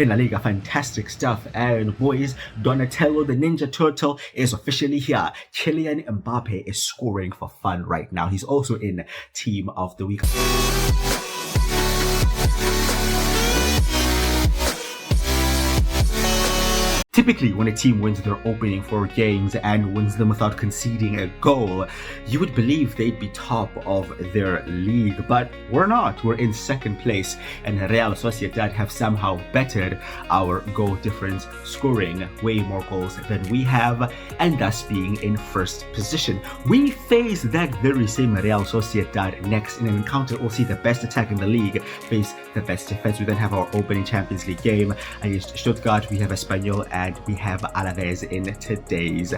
in La Liga. Fantastic stuff. And boys, Donatello the Ninja Turtle is officially here. Kylian Mbappe is scoring for fun right now. He's also in Team of the Week. Typically, when a team wins their opening 4 games and wins them without conceding a goal, you would believe they'd be top of their league, but we're not. We're in second place, and Real Sociedad have somehow bettered our goal difference, scoring way more goals than we have, and thus being in first position. We face that very same Real Sociedad next in an encounter. We'll see the best attack in the league face the best defense. We then have our opening Champions League game against Stuttgart. We have Espanyol and we have Alaves in today's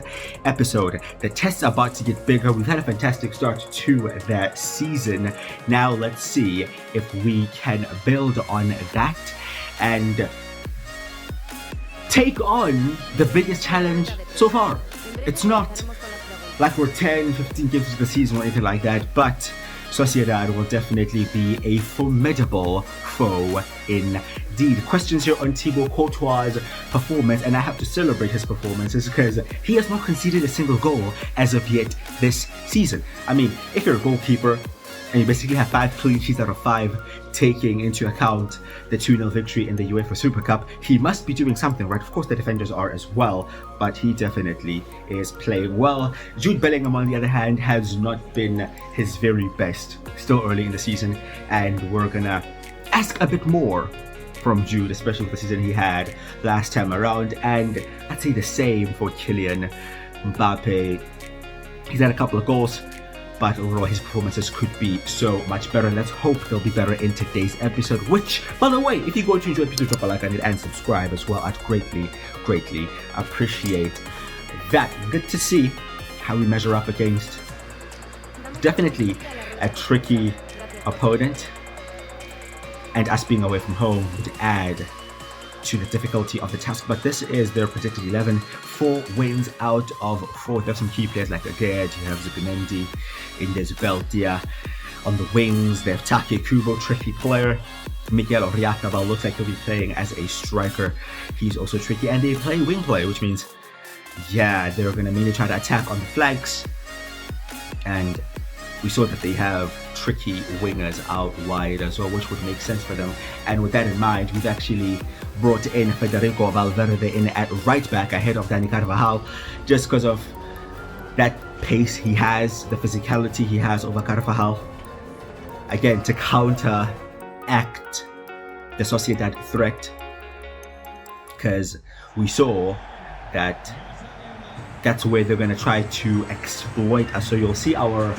episode. The tests are about to get bigger. We've had a fantastic start to the season. Now let's see if we can build on that and take on the biggest challenge so far. It's not like we're 10, 15 games into the season or anything like that, but Sociedad will definitely be a formidable foe indeed. Questions here on Thibaut Courtois' performance, and I have to celebrate his performances because he has not conceded a single goal as of yet this season. I mean, if you're a goalkeeper and you basically have 5 clean sheets out of 5, taking into account the 2-0 victory in the UEFA Super Cup, he must be doing something right. Of course, the defenders are as well, but he definitely is playing well. Jude Bellingham, on the other hand, has not been his very best. Still early in the season, and we're gonna ask a bit more from Jude, especially with the season he had last time around. And I'd say the same for Kylian Mbappe. He's had a couple of goals, but overall his performances could be so much better. Let's hope they'll be better in today's episode, which, by the way, if you're going to enjoy, please drop a like on it and subscribe as well. I'd greatly appreciate that. Good to see how we measure up against definitely a tricky opponent, and us being away from home would add to the difficulty of the task. But this is their predicted 11. 4 wins out of 4. They have some key players like Aged, you have Zubimendi, Indes Beltia. On the wings, they have Take Kubo, tricky player. Miguel Oyarzabal looks like he'll be playing as a striker. He's also tricky, and they play wing play, which means, yeah, they're going to mainly try to attack on the flanks. And we saw that they have tricky wingers out wide as well, which would make sense for them. And with that in mind, we've actually brought in Federico Valverde in at right back ahead of Dani Carvajal, just because of that pace he has, the physicality he has over Carvajal. Again, to counteract the Sociedad threat, because we saw that that's where they're going to try to exploit us. So you'll see our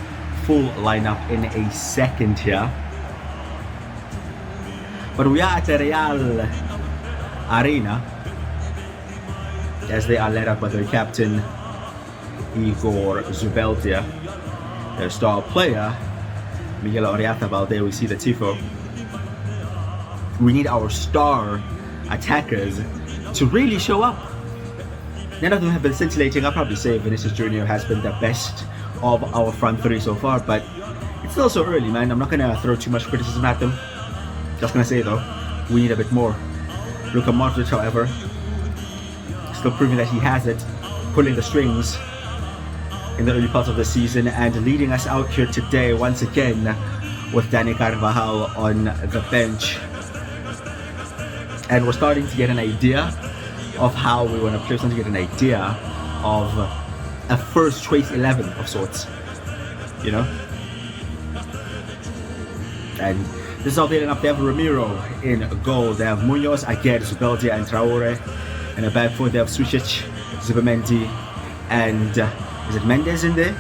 full lineup in a second here. But we are at the Real Arena as they are led up by their captain Igor Zubeldia, their star player Miguel Oyarzabal. There we see the tifo. We need our star attackers to really show up. None of them have been scintillating. I'll probably say Vinicius Jr. has been the best of our front 3 so far, but it's still so early, man. I'm not gonna throw too much criticism at them. Just gonna say though, we need a bit more. Luka Modric, however, still proving that he has it, pulling the strings in the early parts of the season and leading us out here today once again with Dani Carvajal on the bench. And we're starting to get an idea of how we want to play, starting to get an idea of a first choice 11 of sorts, you know. And this is how they end up. They have Ramiro in goal. They have Munoz, Aguerd, Zubeldia, and Traore. And a back four, they have Sušić, Zubimendi, and is it Mendes in there?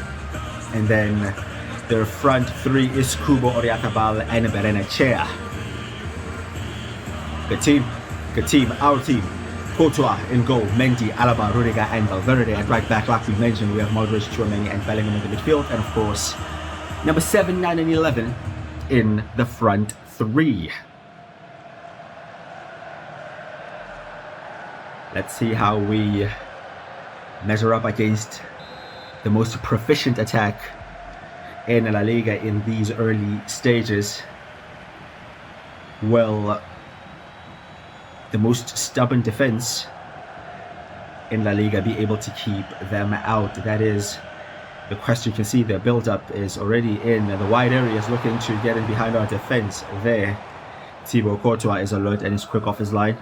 And then their front 3 is Kubo, Oyarzabal, and Berenechea. Good team, our team. Courtois in goal, Mendy, Alaba, Rudiger, and Valverde. And right back, like we mentioned, we have Modric, Tchouaméni, and Bellingham in the midfield. And of course, number 7, 9, and 11 in the front 3. Let's see how we measure up against the most proficient attack in La Liga in these early stages. Well, the most stubborn defense in La Liga be able to keep them out? That is the question. You can see their build-up is already in the wide areas, looking to get in behind our defense there. Thibaut Courtois is alert and is quick off his line.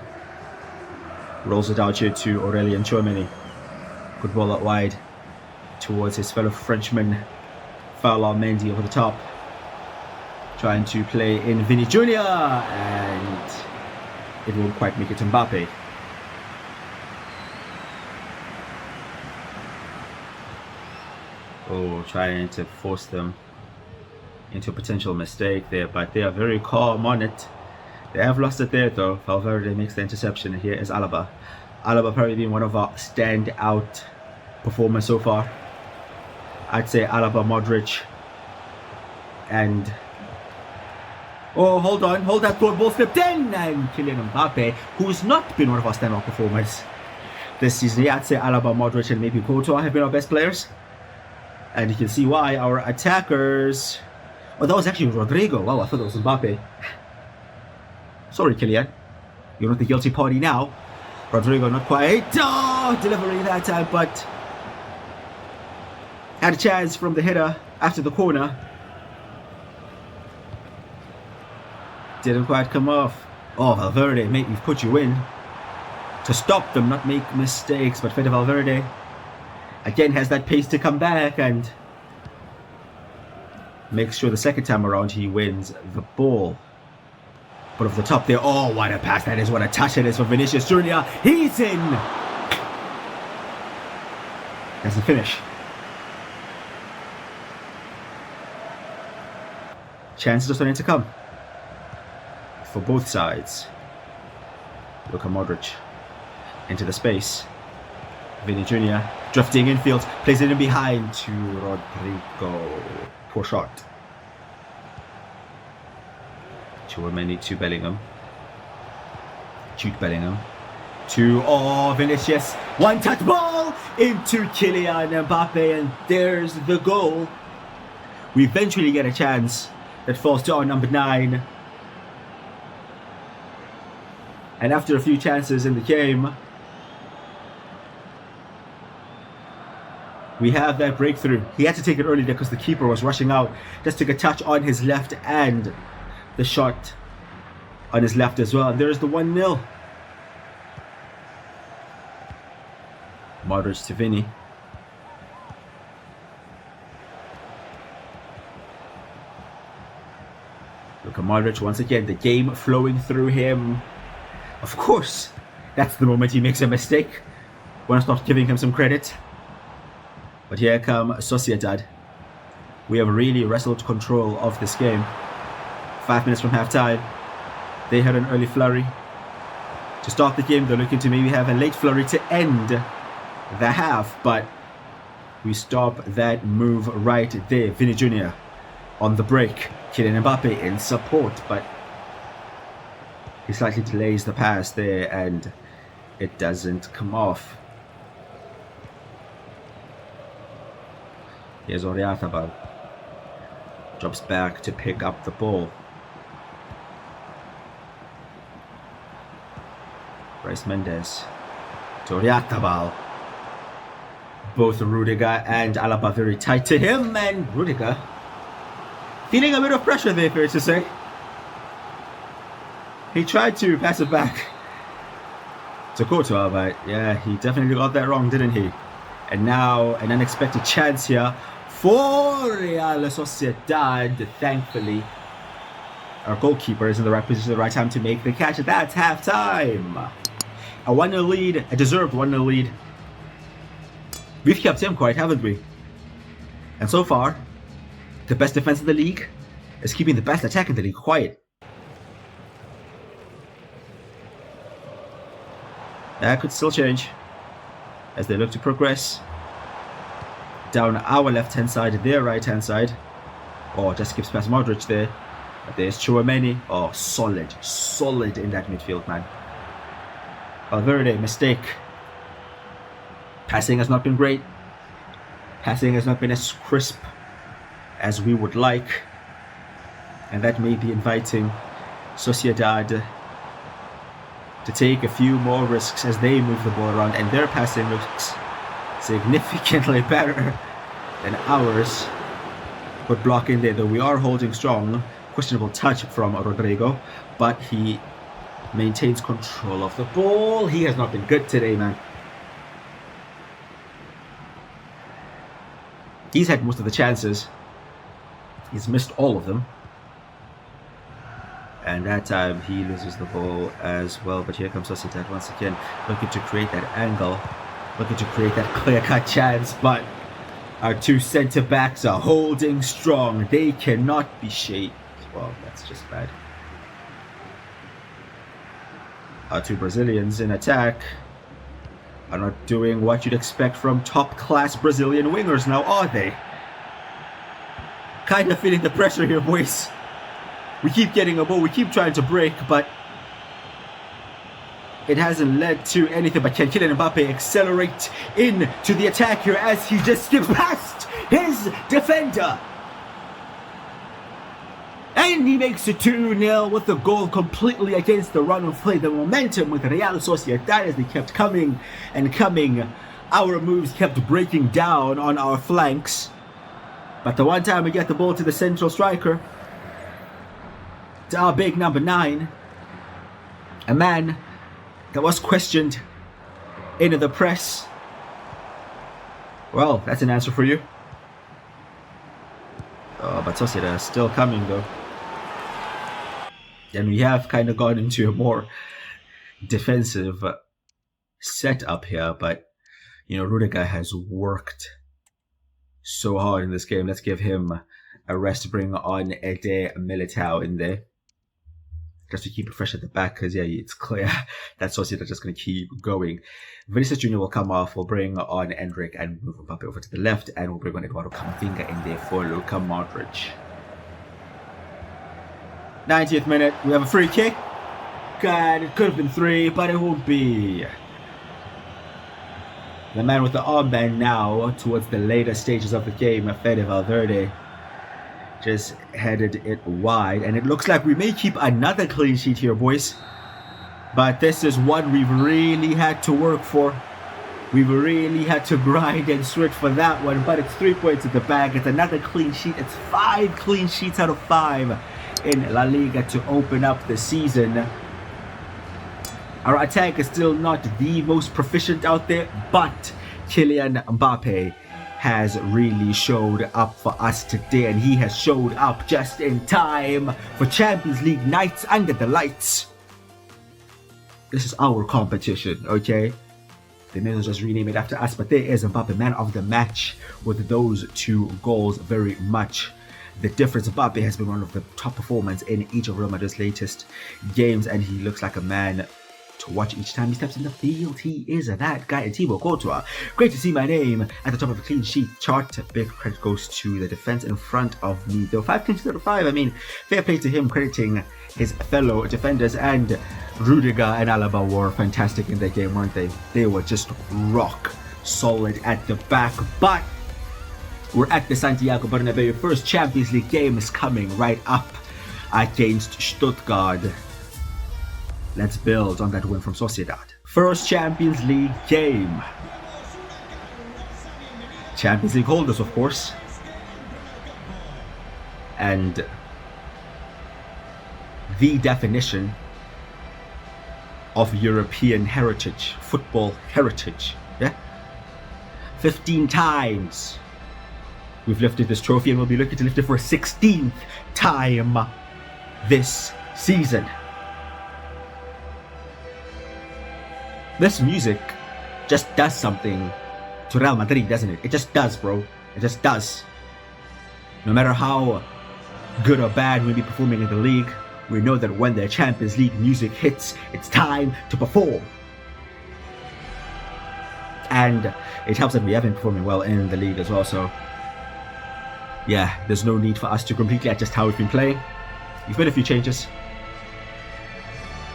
Rolls it out here to Aurelien Tchouameni. Good ball out wide towards his fellow Frenchman, Ferland Mendy over the top. Trying to play in Vini Jr. and it won't quite make it to Mbappe. Oh, trying to force them into a potential mistake there, but they are very calm on it. They have lost it there though. Valverde makes the interception. Here is Alaba. Alaba probably been one of our standout performers so far. I'd say Alaba, Modric, and oh, hold on, hold that thought, ball slipped in, and Kylian Mbappe, who's not been one of our standout performers this season. Yeah, I'd say Alaba, Modric, and maybe Courtois have been our best players. And you can see why. Our attackers... Oh, that was actually Rodrigo. Wow, I thought that was Mbappe. Sorry, Kylian. You're not the guilty party now. Rodrigo not quite delivering that time, but had a chance from the header after the corner. Didn't quite come off. Oh, Valverde, mate, we've put you in to stop them, not make mistakes. But Fede Valverde again has that pace to come back and makes sure the second time around he wins the ball. But off the top there, oh, what a pass that is, what a touch it is for Vinicius Jr. He's in. That's the finish. Chances are starting to come for both sides. Luka Modric into the space. Vini Jr. drifting infield, plays it in behind to Rodrigo. Poor shot. Tchouameni to Bellingham. Jude Bellingham to Vinicius. One touch ball into Kylian Mbappe, and there's the goal. We eventually get a chance that falls to our number 9. And after a few chances in the game, we have that breakthrough. He had to take it early there because the keeper was rushing out. Just took a touch on his left and the shot on his left as well. And there's the 1-0. Modric to Vini. Luka Modric once again, the game flowing through him. Of course, that's the moment he makes a mistake. Want to start giving him some credit. But here come Sociedad. We have really wrestled control of this game. 5 minutes from half-time. They had an early flurry to start the game. They're looking to maybe have a late flurry to end the half. But we stop that move right there. Vini Jr. on the break. Kylian Mbappe in support. But he slightly delays the pass there and it doesn't come off. Here's Oriatabal. Drops back to pick up the ball. Bryce Mendes to Oriatabal. Both Rudiger and Alaba very tight to him, and Rudiger feeling a bit of pressure there, fair to say. He tried to pass it back to Courtois, but yeah, he definitely got that wrong, didn't he? And now an unexpected chance here for Real Sociedad. Thankfully, our goalkeeper is in the right position at the right time to make the catch. That's half-time. A 1-0 lead, a deserved 1-0 lead. We've kept him quiet, haven't we? And so far, the best defense in the league is keeping the best attack in the league quiet. That could still change as they look to progress down our left-hand side, their right-hand side. Oh, just skips past Modric there. But there's Tchouameni. Oh, solid in that midfield, man. Valverde, mistake. Passing has not been great. Passing has not been as crisp as we would like. And that may be inviting Sociedad to take a few more risks as they move the ball around, and their passing looks significantly better than ours. Good block in there, though we are holding strong. Questionable touch from Rodrigo, but he maintains control of the ball. He has not been good today, man. He's had most of the chances. He's missed all of them. And that time he loses the ball as well. But here comes Sociedad once again, looking to create that angle, looking to create that clear-cut chance. But our two centre-backs are holding strong. They cannot be shaped. Well, that's just bad. Our two Brazilians in attack are not doing what you'd expect from top-class Brazilian wingers now, are they? Kind of feeling the pressure here, boys. We keep getting a ball, we keep trying to break, but it hasn't led to anything. But can Kylian Mbappe accelerate into the attack here as he just skips past his defender? And he makes it 2-0 with the goal completely against the run of play. The momentum with Real Sociedad as they kept coming and coming. Our moves kept breaking down on our flanks. But the one time we get the ball to the central striker, to our big number 9, a man that was questioned in the press. Well, that's an answer for you. Oh, but Sociedad is still coming though. And we have kind of gone into a more defensive setup here, but you know, Rudiger has worked so hard in this game. Let's give him a rest to bring on Ede Militao in there, just to keep it fresh at the back, because yeah, it's clear that Sociedad are just going to keep going. Vinicius Jr. will come off, we'll bring on Endrick and move Mbappe over to the left, and we'll bring on Eduardo Camavinga in there for Luka Modric. 90th minute, we have a free kick. God, it could have been 3, but it won't be. The man with the armband now, towards the later stages of the game, Fede Valverde, just headed it wide, and it looks like we may keep another clean sheet here, boys. But this is one we've really had to work for. We've really had to grind and sweat for that one, but it's 3 points in the bag. It's another clean sheet. It's 5 clean sheets out of 5 in La Liga to open up the season. Our attack is still not the most proficient out there, but Kylian Mbappe has really showed up for us today, and he has showed up just in time for Champions League nights under the lights. This is our competition, okay? They may as well just rename it after us, but there is Mbappe, man of the match, with those 2 goals. Very much the difference. Mbappe has been one of the top performers in each of Real Madrid's latest games, and he looks like a man to watch each time he steps in the field. He is that guy. And Thibaut Courtois, great to see my name at the top of the clean sheet chart. Big credit goes to the defense in front of me, though. 5 clean sheets out of 5. I mean, fair play to him, crediting his fellow defenders. And Rudiger and Alaba were fantastic in their game, weren't they? They were just rock solid at the back. But we're at the Santiago Bernabeu. First Champions League game is coming right up against Stuttgart. Let's build on that win from Sociedad. First Champions League game. Champions League holders, of course. And the definition of European heritage, football heritage. Yeah? 15 times we've lifted this trophy, and we'll be looking to lift it for a 16th time this season. This music just does something to Real Madrid, doesn't it? It just does, bro. It just does. No matter how good or bad we be performing in the league, we know that when the Champions League music hits, it's time to perform. And it helps that we have been performing well in the league as well, so yeah, there's no need for us to completely adjust how we've been playing. We've made a few changes,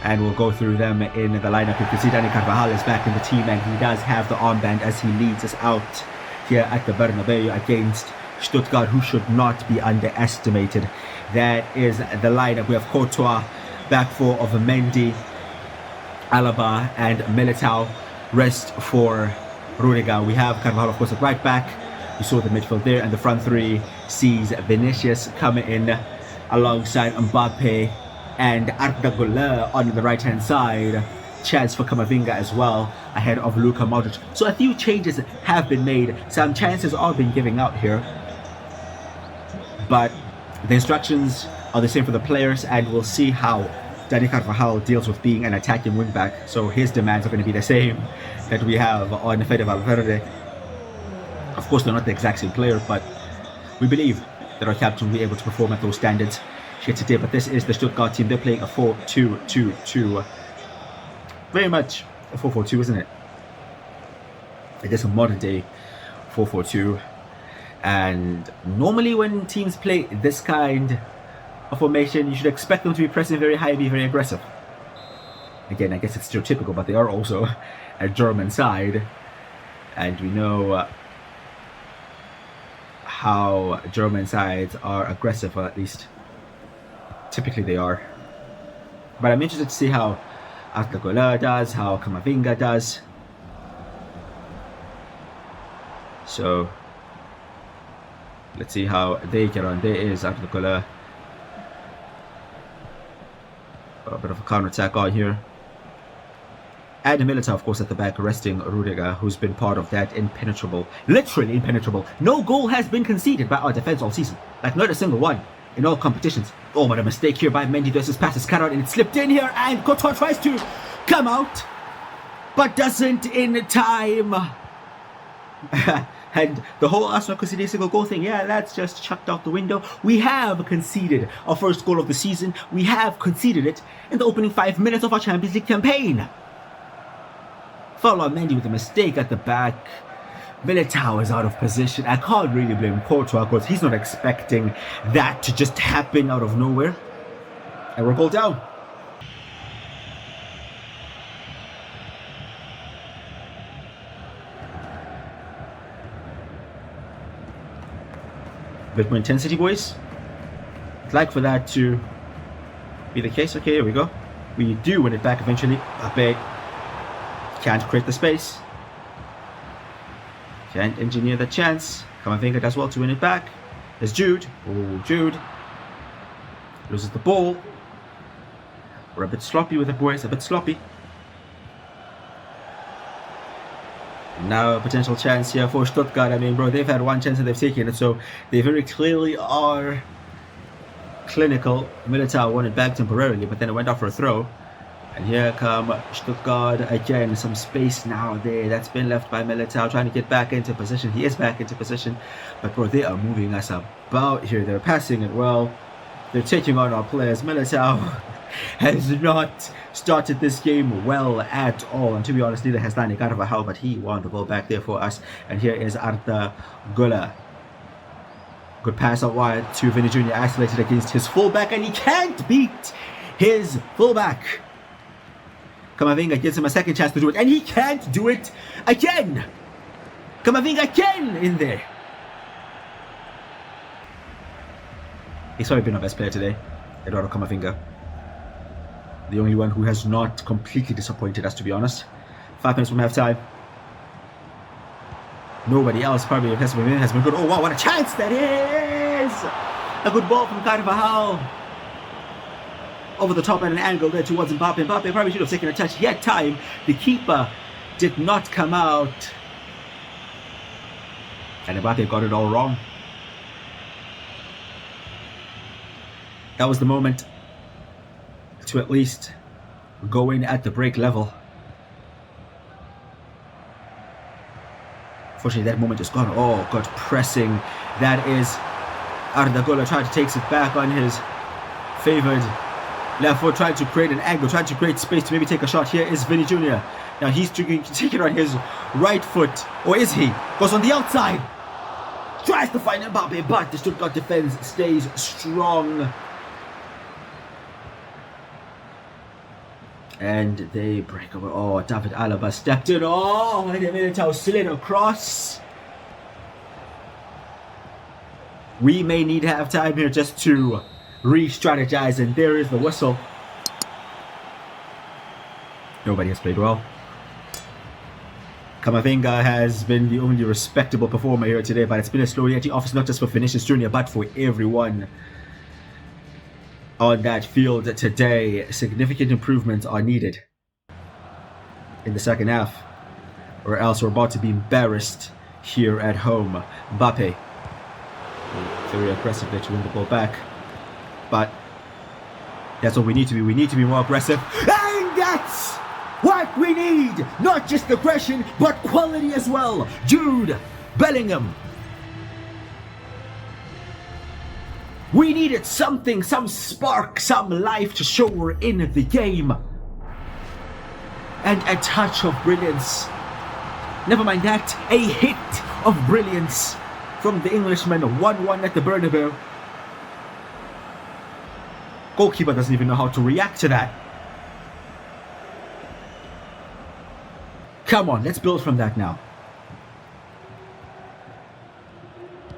and we'll go through them in the lineup. You can see Dani Carvajal is back in the team, and he does have the armband as he leads us out here at the Bernabeu against Stuttgart, who should not be Alaba and Militao. Rest for Rudiger. We have Carvajal, of course, at right back. You saw the midfield there, and the front three sees Vinicius coming in alongside Mbappe and Arda Güler on the right hand side. Chance for Camavinga as well ahead of Luka Modric. So a few changes have been made. Some chances are being given out here, but the instructions are the same for the players, and we'll see how Dani Carvajal deals with being an attacking wingback. So his demands are going to be the same that we have on Fede Valverde. Of course, they're not the exact same player, but we believe that our captain will be able to perform at those standards here today. But this is the Stuttgart team. They're playing a 4-2-2-2. Very much a 4-4-2, isn't it? It is a modern day 4-4-2. And normally when teams play this kind of formation, you should expect them to be pressing very high and be very aggressive. Again, I guess it's stereotypical, but they are also a German side. And we know how German sides are aggressive, or at least typically they are. But I'm interested to see how Arda Güler does, how Camavinga does. So let's see how they get on. There is Arda Güler. A bit of a counter-attack on here. And Militao, of course, at the back, arresting Rudiger, who's been part of that impenetrable, literally impenetrable. No goal has been conceded by our defense all season. Like, not a single one in all competitions. Oh, what a mistake here by Mendy. There's his pass is cut out and it slipped in here, and Courtois tries to come out, but doesn't in time. And the whole Arsenal conceding a single goal thing, yeah, that's just chucked out the window. We have conceded our first goal of the season. We have conceded it in the opening 5 minutes of our Champions League campaign. Foul on Mendy with a mistake at the back. Militao is out of position. I can't really blame Courtois because he's not expecting that to just happen out of nowhere. And we're goal down. Bit more intensity, boys. I'd like for that to be the case. Okay, here we go. We do win it back eventually. Mbappe can't create the space. Can't engineer the chance. Camavinga does well to win it back. There's Jude. Oh, Jude loses the ball. We're a bit sloppy with it, boys. A bit sloppy. Now a potential chance here for Stuttgart. I mean, bro, they've had one chance and they've taken it, so they very clearly are clinical. Militao won it back temporarily, but then it went off for a throw. And here come Stuttgart again. Some space now there that's been left by Militao, trying to get back into position. He is back into position, but bro, they are moving us about here. They're passing it well. They're taking on our players. Militao has not started this game well at all, and to be honest, neither has Dani Carvajal, but he won the ball back there for us. And here is Arda Güler. Good pass out wide to Vini Jr. isolated against his fullback, and he can't beat his fullback. Camavinga gives him a second chance to do it, and he can't do it again. Camavinga again in there. He's probably been our best player today, Eduardo Camavinga. The only one who has not completely disappointed us, to be honest. 5 minutes from half-time. Nobody else probably has been good. Oh wow, what a chance that is! A good ball from Carvajal. Over the top at an angle there towards Mbappe. Mbappe probably should have taken a touch. He had time. The keeper did not come out. And Mbappe got it all wrong. That was the moment to at least go in at the break level. Unfortunately, that moment is gone. Oh, God, pressing. That is Arda Güler trying to take it back on his favoured left foot, trying to create an angle, trying to create space to maybe take a shot. Here is Vini Jr. Now he's trying to take it on his right foot. Or is he? Goes on the outside. Tries to find Mbappe, but the Stuttgart defense stays strong. And they break away. Oh, David Alaba stepped in. Oh, and Militao slid across. We may need to have time here just to re-strategize, and there is the whistle. Nobody has played well. Camavinga has been the only respectable performer here today, but it's been a slow yet office, not just for Vinicius Jr., but for everyone on that field today. Significant improvements are needed in the second half, or else we're about to be embarrassed here at home. Mbappe, very aggressive there to win the ball back, but that's what we need to be. We need to be more aggressive, and that's what we need. Not just aggression, but quality as well. Jude Bellingham. We needed something, some spark, some life to show we're in the game. And a touch of brilliance. Never mind that, a hit of brilliance from the Englishman. 1-1 at the Bernabeu. Goalkeeper doesn't even know how to react to that. Come on, let's build from that now.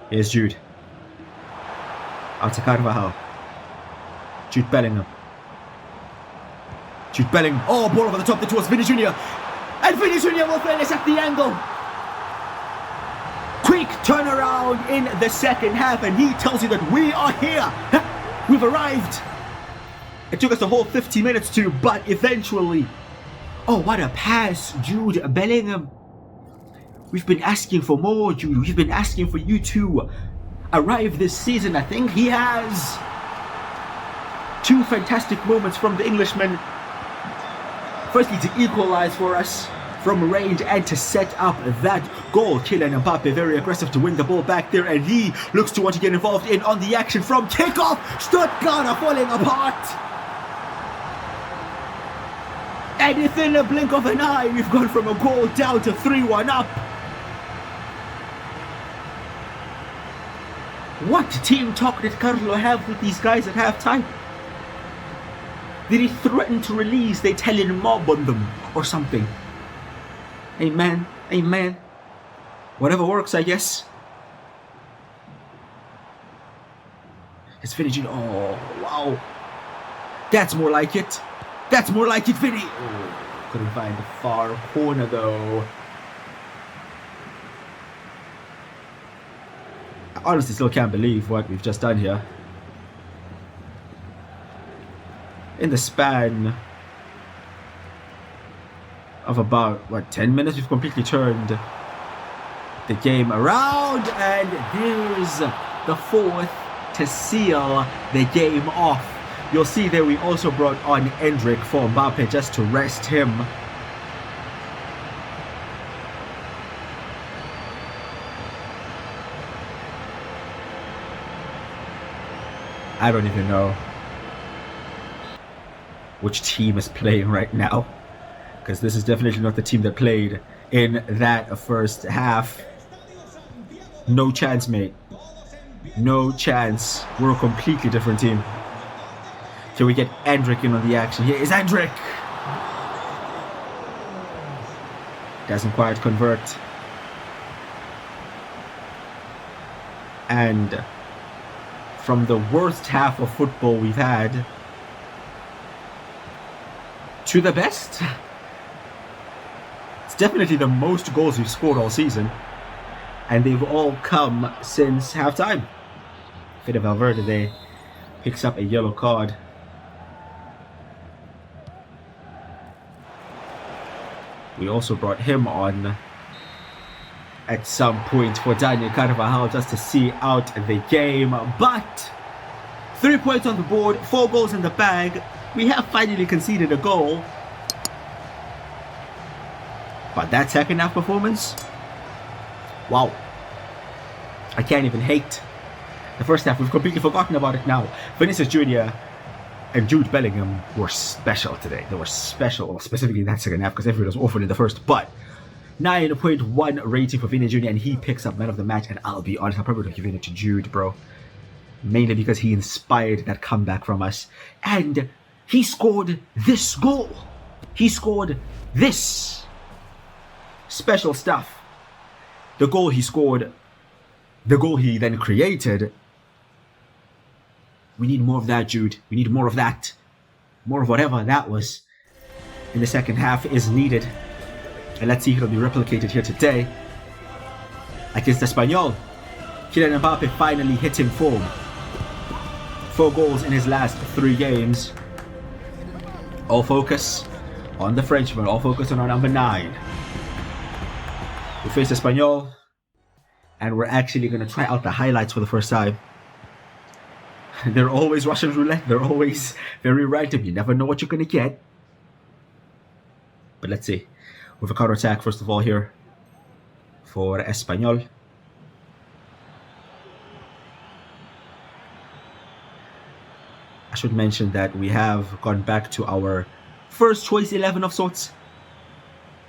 Here's Jude. Out to Carvajal. Jude Bellingham. Jude Bellingham. Oh, ball over the top towards Vinny Jr. And Vinny Jr. will finish at the angle. Quick turnaround in the second half, and he tells you that we are here. We've arrived. It took us a whole 50 minutes to, but eventually. Oh, what a pass, Jude Bellingham. We've been asking for more, Jude. We've been asking for you to arrive this season. I think he has. Two fantastic moments from the Englishman. Firstly, to equalize for us from range and to set up that goal. Kylian Mbappe very aggressive to win the ball back there, and he looks to want to get involved in on the action from kickoff. Stuttgart are falling apart. And within a blink of an eye, we've gone from a goal down to 3-1 up. What team talk did Carlo have with these guys at halftime? Did he threaten to release the Italian mob on them or something? Amen, amen. Whatever works, I guess. It's finishing. Oh, wow. That's more like it. That's more like it, Vinny. Oh, couldn't find the far corner though. I honestly still can't believe what we've just done here. In the span of about, 10 minutes, we've completely turned the game around. And here's the fourth to seal the game off. You'll see there we also brought on Endrick for Mbappe just to rest him. I don't even know which team is playing right now, because this is definitely not the team that played in that first half. No chance, mate. No chance. We're a completely different team. Can we get Endrick in on the action? Here is Endrick. Doesn't quite convert. And from the worst half of football we've had to the best. It's definitely the most goals we've scored all season, and they've all come since halftime. Fede Valverde picks up a yellow card. We also brought him on at some point for Daniel Carvajal just to see out the game. But 3 points on the board, 4 goals in the bag. We have finally conceded a goal. But that second half performance, wow. I can't even hate the first half. We've completely forgotten about it now. Vinicius Jr. and Jude Bellingham were special today. They were special, specifically in that second half, because everyone was awful in the first. But 9.1 rating for Vinny Jr. and he picks up man of the match. And I'll be honest, I'm probably going to give it to Jude, bro. Mainly because he inspired that comeback from us. And he scored this goal. He scored this special stuff. The goal he scored, the goal he then created. We need more of that, Jude. We need more of that. More of whatever that was. in the second half is needed. And let's see if it'll be replicated here today. Against Espanyol, Kylian Mbappe finally hit in form. 4 goals in his last 3 games. All focus on the Frenchman, all focus on our number 9. We face Espanyol, and we're actually going to try out the highlights for the first time. They're always Russian roulette, they're always very random, you never know what you're going to get. But let's see. With a counter-attack first of all here for Espanyol. I should mention that we have gone back to our first choice 11 of sorts.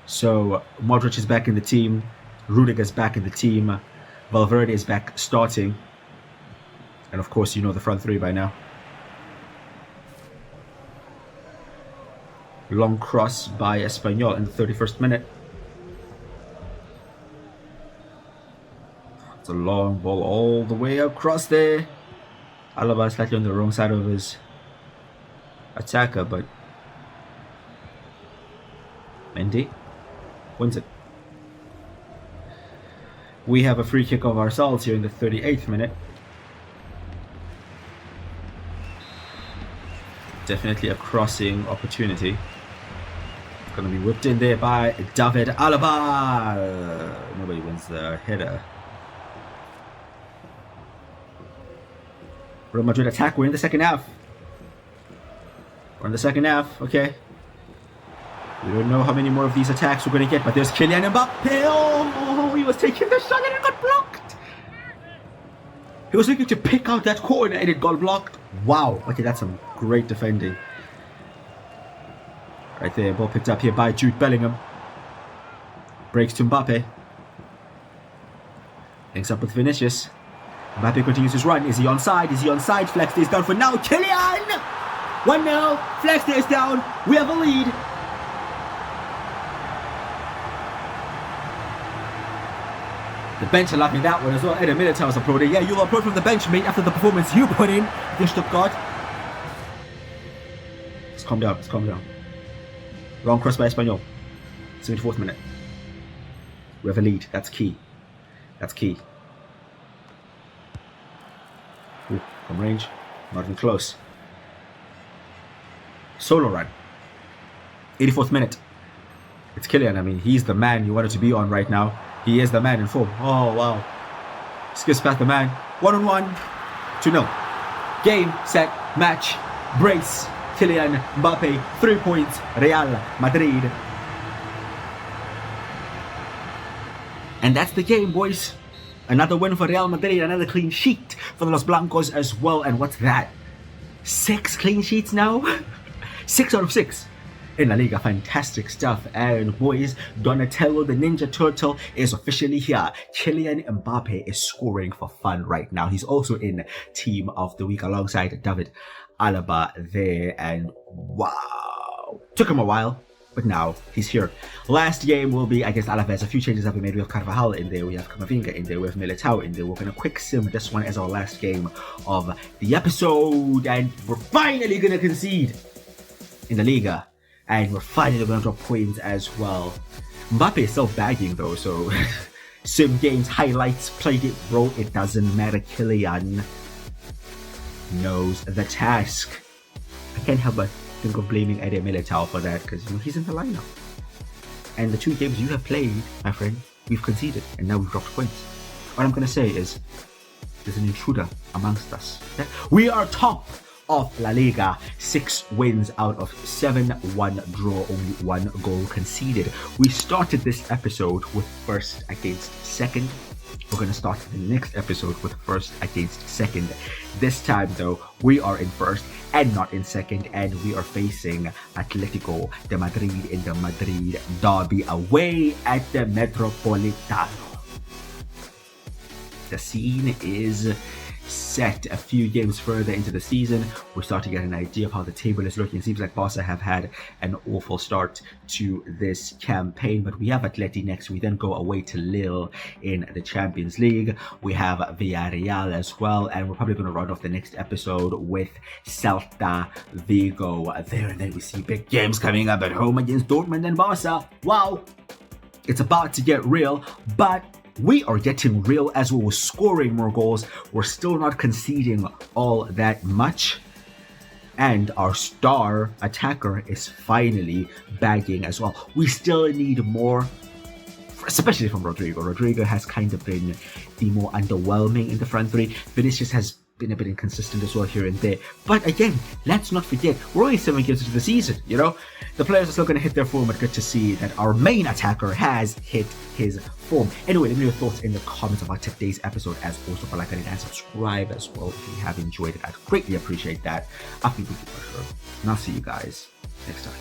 So Modric is back in the team, Rudiger is back in the team, Valverde is back starting, and of course you know the front 3 by now. Long cross by Espanyol in the 31st minute. It's a long ball all the way across there. Alaba slightly on the wrong side of his attacker, but Mendy wins it. We have a free kick of ourselves here in the 38th minute. Definitely a crossing opportunity. It's going to be whipped in there by David Alaba. Nobody wins the header. Real Madrid attack. We're in the second half. Okay. We don't know how many more of these attacks we're going to get, but there's Kylian Mbappe. Oh, he was taking the shot and it got blocked. He was looking to pick out that corner and it got blocked. Wow. Okay, that's some great defending. Right there, ball picked up here by Jude Bellingham. Breaks to Mbappe. Links up with Vinicius. Mbappe continues his run. Is he onside? Flex stays down for now. Kylian! 1-0. Flex stays down. We have a lead. The bench are loving that one as well. Eder Militao is applauding. Yeah, you'll applaud from the bench, mate, after the performance you put in against Stuttgart. Let's calm down. Wrong cross by Espanyol. 74th minute. We have a lead. That's key. Ooh, from range. Not even close. Solo run. 84th minute. It's Kylian. I mean, he's the man you wanted to be on right now. He is the man in form. Oh, wow. Skips past the man. 1-on-1. 2-0. Game, set, match, brace. Kylian Mbappe, 3 points. Real Madrid. And that's the game, boys. Another win for Real Madrid. Another clean sheet for the Los Blancos as well. And what's that? 6 clean sheets now? 6 out of 6. In La Liga, fantastic stuff. And boys, Donatello the Ninja Turtle is officially here. Kylian Mbappe is scoring for fun right now. He's also in Team of the Week alongside David Alaba there. And wow, took him a while, but now he's here. Last game will be against Alaves. A few changes have been made. We have Carvajal in there, we have Camavinga in there, we have Militao in there. We're going to quick sim this one as our last game of the episode. And we're finally going to concede in the Liga. And we're finally going to drop points as well. Mbappe is still bagging though, so sim games, highlights, played it, bro. It doesn't matter. Kylian knows the task. I can't help but think of blaming Eder Militao for that because he's in the lineup. And the 2 games you have played, my friend, we've conceded and now we've dropped points. What I'm going to say is there's an intruder amongst us. We are top of La Liga, 6 wins out of 7, 1 draw, only 1 goal conceded. We started this episode with first against second. We're going to start the next episode with first against second. This time though, we are in first and not in second, and we are facing Atletico de Madrid in the Madrid derby away at the Metropolitano. The scene is set. A few games further into the season, we start to get an idea of how the table is looking. It seems like Barca have had an awful start to this campaign, but we have Atleti next. We then go away to Lille in the Champions League. We have Villarreal as well, and we're probably going to run off the next episode with Celta Vigo there, and then we see big games coming up at home against Dortmund and Barca. Wow, it's about to get real, but we are getting real as we're scoring more goals. We're still not conceding all that much. And our star attacker is finally bagging as well. We still need more, especially from Rodrigo. Rodrigo has kind of been the more underwhelming in the front three. Vinicius has been a bit inconsistent as well here and there. But again, let's not forget, we're only 7 games into the season, you know? The players are still going to hit their form, but good to see that our main attacker has hit his form. Anyway, let me know your thoughts in the comments about today's episode. As always, don't forget to like and subscribe as well if you have enjoyed it. I'd greatly appreciate that. I'll be with you for sure. And I'll see you guys next time.